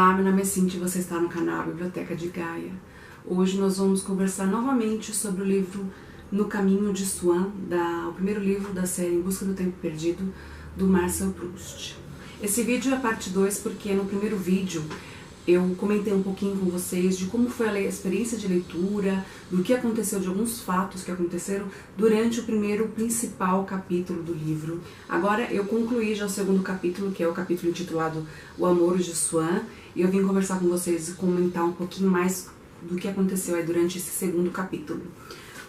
Olá, meu nome é Cintia e você está no canal Biblioteca de Gaia. Hoje nós vamos conversar novamente sobre o livro No Caminho de Swan, o primeiro livro da série Em Busca do Tempo Perdido, do Marcel Proust. Esse vídeo é a parte 2 porque no primeiro vídeo eu comentei um pouquinho com vocês de como foi a experiência de leitura, do que aconteceu, de alguns fatos que aconteceram durante o primeiro principal capítulo do livro. Agora eu concluí já o segundo capítulo, que é o capítulo intitulado O Amor de Swan, e eu vim conversar com vocês e comentar um pouquinho mais do que aconteceu aí durante esse segundo capítulo.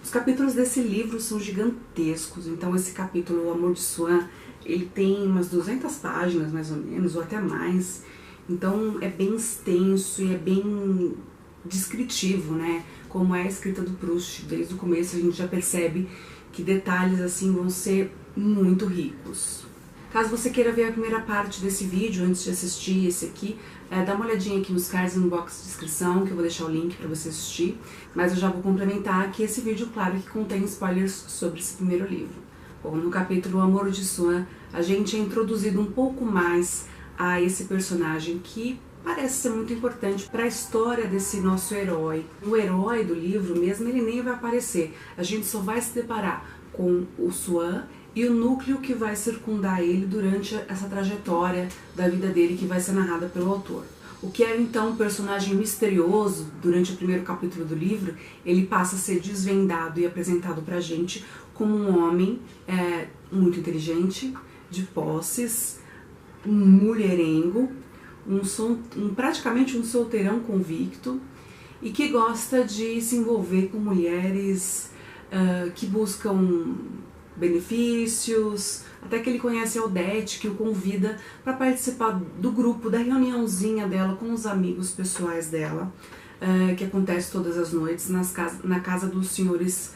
Os capítulos desse livro são gigantescos, então esse capítulo, O Amor de Swan, ele tem umas 200 páginas mais ou menos, ou até mais. Então é bem extenso e é bem descritivo, né? Como é a escrita do Proust. Desde o começo a gente já percebe que detalhes assim vão ser muito ricos. Caso você queira ver a primeira parte desse vídeo, antes de assistir esse aqui, dá uma olhadinha aqui nos cards no box de descrição, que eu vou deixar o link para você assistir. Mas eu já vou complementar que esse vídeo, claro, que contém spoilers sobre esse primeiro livro. Bom, no capítulo O Amor de Swan, a gente é introduzido um pouco mais a esse personagem que parece ser muito importante para a história desse nosso herói. O herói do livro mesmo, ele nem vai aparecer. A gente só vai se deparar com o Swan e o núcleo que vai circundar ele durante essa trajetória da vida dele, que vai ser narrada pelo autor. O que é então um personagem misterioso durante o primeiro capítulo do livro, ele passa a ser desvendado e apresentado pra gente como um homem muito inteligente, de posses, um mulherengo, praticamente um solteirão convicto e que gosta de se envolver com mulheres que buscam benefícios, até que ele conhece a Odete, que o convida para participar do grupo, da reuniãozinha dela com os amigos pessoais dela, que acontece todas as noites na casa dos senhores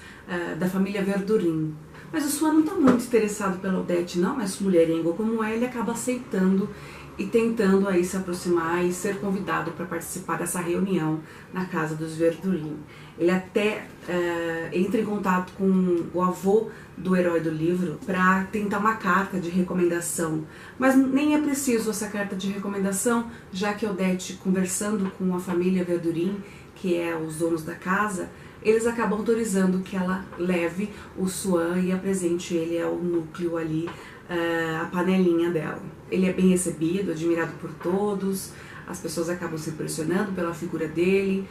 da família Verdurin. Mas o Swan não está muito interessado pela Odete não, mas mulherengo como é, ele acaba aceitando e tentando aí se aproximar e ser convidado para participar dessa reunião na casa dos Verdurin. Ele até entra em contato com o avô do herói do livro para tentar uma carta de recomendação, mas nem é preciso essa carta de recomendação, já que Odete, conversando com a família Verdurin, que é os donos da casa, eles acabam autorizando que ela leve o Swan e apresente ele ao núcleo ali, a panelinha dela. Ele é bem recebido, admirado por todos, as pessoas acabam se impressionando pela figura dele,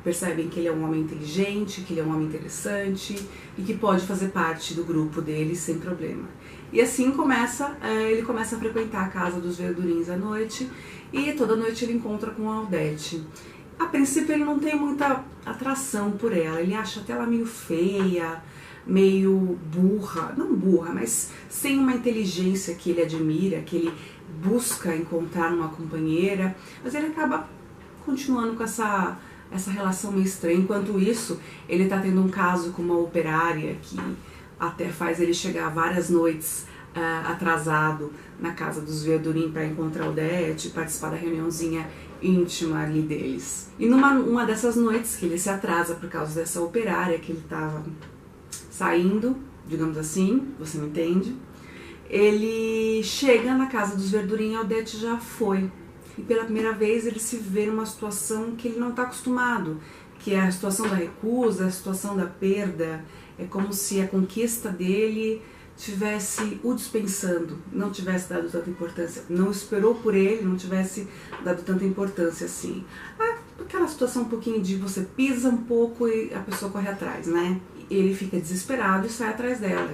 percebem que ele é um homem inteligente, que ele é um homem interessante e que pode fazer parte do grupo dele sem problema. E assim ele começa a frequentar a casa dos Verdurins à noite e toda noite ele encontra com a Odete. A princípio ele não tem muita atração por ela, ele acha até ela meio feia, meio burra, não burra, mas sem uma inteligência que ele admira, que ele busca encontrar uma companheira, mas ele acaba continuando com essa relação meio estranha. Enquanto isso, ele está tendo um caso com uma operária que até faz ele chegar várias noites atrasado na casa dos Verdurin para encontrar Odete, participar da reuniãozinha íntima ali deles. E numa dessas noites que ele se atrasa por causa dessa operária que ele estava saindo, digamos assim, você me entende, ele chega na casa dos Verdurin e a Odete já foi. E pela primeira vez ele se vê numa situação que ele não está acostumado, que é a situação da recusa, a situação da perda. É como se a conquista dele tivesse o dispensando, não tivesse dado tanta importância, não esperou por ele, não tivesse dado tanta importância assim. Aquela situação um pouquinho de você pisa um pouco e a pessoa corre atrás, né? Ele fica desesperado e sai atrás dela.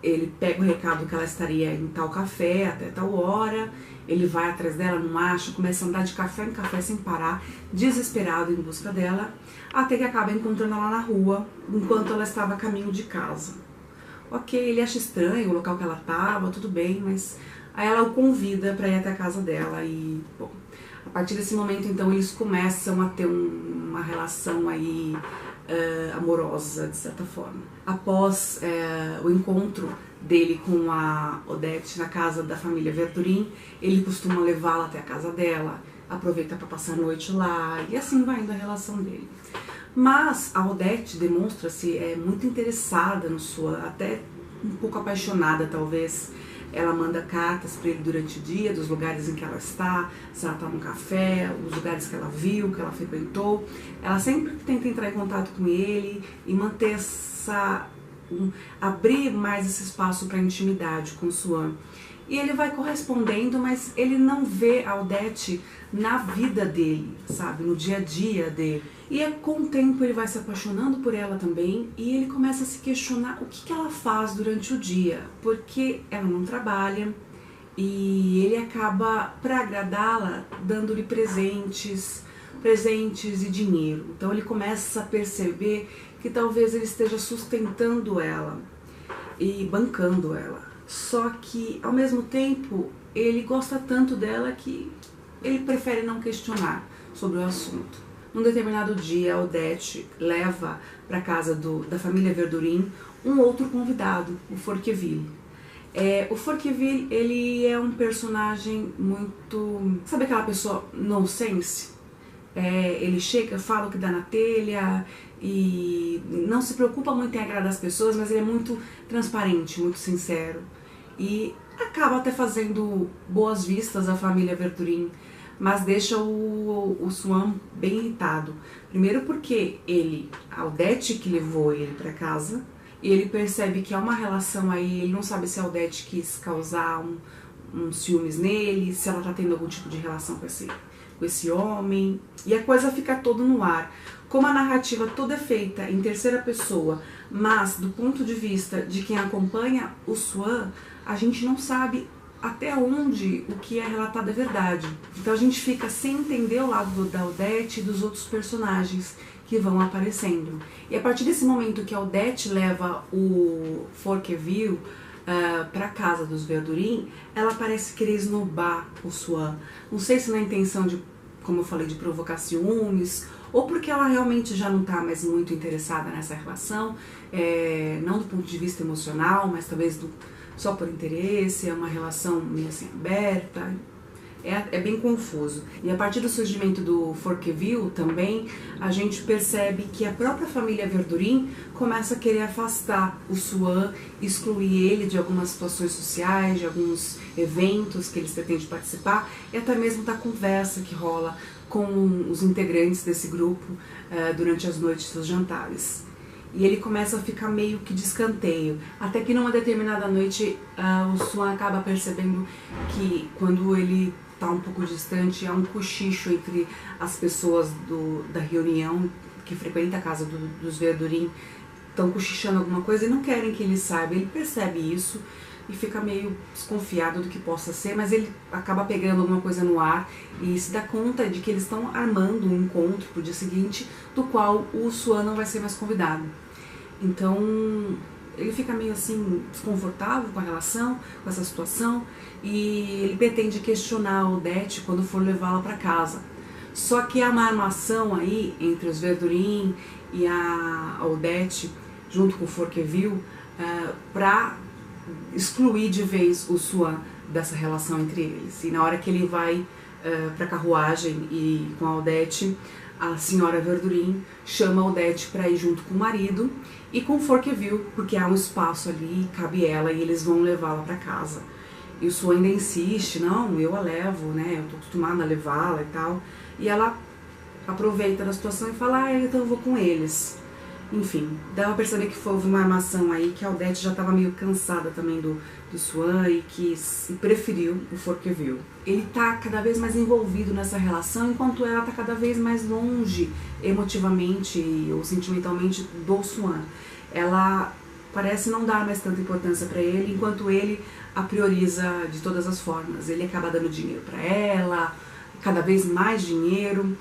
Ele pega o recado que ela estaria em tal café até tal hora, ele vai atrás dela, não acha, começa a andar de café em café sem parar, desesperado em busca dela, até que acaba encontrando ela na rua, enquanto ela estava a caminho de casa. Ok, ele acha estranho o local que ela estava, tudo bem, mas aí ela o convida para ir até a casa dela e, bom, a partir desse momento então eles começam a ter uma relação aí amorosa, de certa forma. Após o encontro dele com a Odete na casa da família Verdurin, ele costuma levá-la até a casa dela, aproveita para passar a noite lá e assim vai indo a relação dele. Mas a Odete demonstra-se muito interessada no Swan, até um pouco apaixonada talvez, ela manda cartas para ele durante o dia, dos lugares em que ela está, se ela está num café, os lugares que ela viu, que ela frequentou. Ela sempre tenta entrar em contato com ele e manter abrir mais esse espaço para intimidade com o Swan. E ele vai correspondendo, mas ele não vê a Odete na vida dele, sabe, no dia a dia dele. E com o tempo ele vai se apaixonando por ela também e ele começa a se questionar o que ela faz durante o dia, porque ela não trabalha e ele acaba, para agradá-la, dando-lhe presentes e dinheiro. Então ele começa a perceber que talvez ele esteja sustentando ela e bancando ela. Só que, ao mesmo tempo, ele gosta tanto dela que ele prefere não questionar sobre o assunto. Num determinado dia, a Odete leva para a casa da família Verdurin um outro convidado, o Forqueville. O Forqueville, ele é um personagem muito... Sabe aquela pessoa nonsense? Ele chega, fala o que dá na telha e não se preocupa muito em agradar as pessoas, mas ele é muito transparente, muito sincero. E acaba até fazendo boas vistas à família Verdurin, mas deixa o Swan bem irritado. Primeiro porque a Odete que levou ele para casa, e ele percebe que há uma relação aí, ele não sabe se a Odete quis causar um ciúmes nele, se ela tá tendo algum tipo de relação com esse homem, e a coisa fica toda no ar. Como a narrativa toda é feita em terceira pessoa, mas do ponto de vista de quem acompanha o Swan, a gente não sabe até onde o que é relatado é verdade. Então a gente fica sem entender o lado da Odete e dos outros personagens que vão aparecendo. E a partir desse momento que a Odete leva o Forqueville para casa dos Verdurin, ela parece querer esnobar o Swan. Não sei se na intenção de, como eu falei, de provocar ciúmes, ou porque ela realmente já não está mais muito interessada nessa relação, não do ponto de vista emocional, mas talvez só por interesse, é uma relação meio assim aberta, é bem confuso. E a partir do surgimento do Forqueville também, a gente percebe que a própria família Verdurin começa a querer afastar o Swan, excluir ele de algumas situações sociais, de alguns eventos que eles pretendem participar, e até mesmo da conversa que rola com os integrantes desse grupo durante as noites dos jantares. E ele começa a ficar meio que de escanteio, até que numa determinada noite o Swan acaba percebendo que quando ele está um pouco distante, há um cochicho entre as pessoas da reunião que frequenta a casa dos Verdurin, estão cochichando alguma coisa e não querem que ele saiba. Ele percebe isso e fica meio desconfiado do que possa ser, mas ele acaba pegando alguma coisa no ar e se dá conta de que eles estão armando um encontro pro dia seguinte, do qual o Swan não vai ser mais convidado. Então ele fica meio assim desconfortável com a relação, com essa situação, e ele pretende questionar a Odete quando for levá-la para casa. Só que há uma armação aí entre os Verdurin e a Odete, junto com o Forqueville, para excluir de vez o Swan dessa relação entre eles. E na hora que ele vai para a carruagem e com a Odete, a senhora Verdurin chama a Odete para ir junto com o marido e com o Forqueville, porque há um espaço ali, cabe ela, e eles vão levá-la para casa. E o Swan ainda insiste, não, eu a levo, né, eu tô acostumada a levá-la e tal. E ela aproveita da situação e fala, então eu vou com eles. Enfim, dá pra perceber que houve uma armação aí, que a Odete já estava meio cansada também do Swan e que preferiu o Forqueville. Ele tá cada vez mais envolvido nessa relação, enquanto ela tá cada vez mais longe emotivamente ou sentimentalmente do Swan. Ela parece não dar mais tanta importância para ele, enquanto ele a prioriza de todas as formas. Ele acaba dando dinheiro para ela, cada vez mais dinheiro.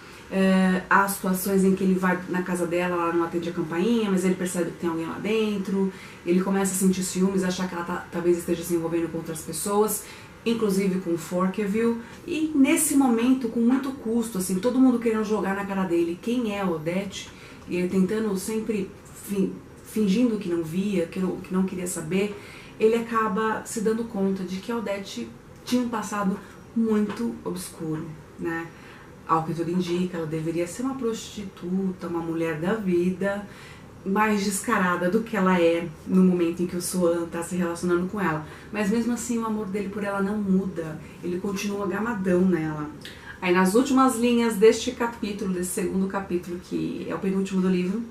Há situações em que ele vai na casa dela, ela não atende a campainha, mas ele percebe que tem alguém lá dentro, ele começa a sentir ciúmes, achar que ela talvez esteja se envolvendo com outras pessoas, inclusive com o Forqueville, e nesse momento, com muito custo, assim, todo mundo querendo jogar na cara dele quem é a Odete, e ele tentando sempre, fingindo que não via, que não queria saber, ele acaba se dando conta de que a Odete tinha um passado muito obscuro, né? Ao que tudo indica, ela deveria ser uma prostituta, uma mulher da vida, mais descarada do que ela é no momento em que o Swan tá se relacionando com ela. Mas mesmo assim o amor dele por ela não muda, ele continua gamadão nela. Aí nas últimas linhas deste capítulo, desse segundo capítulo, que é o penúltimo do livro,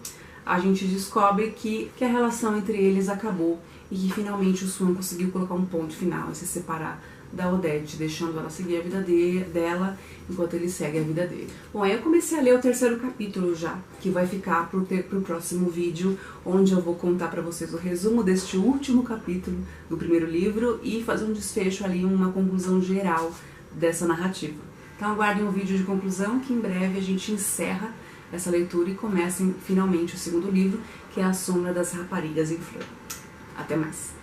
a gente descobre que a relação entre eles acabou e que finalmente o Swan conseguiu colocar um ponto final e se separar da Odette, deixando ela seguir a vida dela enquanto ele segue a vida dele. Bom, aí eu comecei a ler o terceiro capítulo já, que vai ficar pro próximo vídeo, onde eu vou contar pra vocês o resumo deste último capítulo do primeiro livro e fazer um desfecho ali, uma conclusão geral dessa narrativa. Então aguardem um vídeo de conclusão, que em breve a gente encerra essa leitura e começa finalmente o segundo livro, que é A Sombra das Raparigas em Flor. Até mais!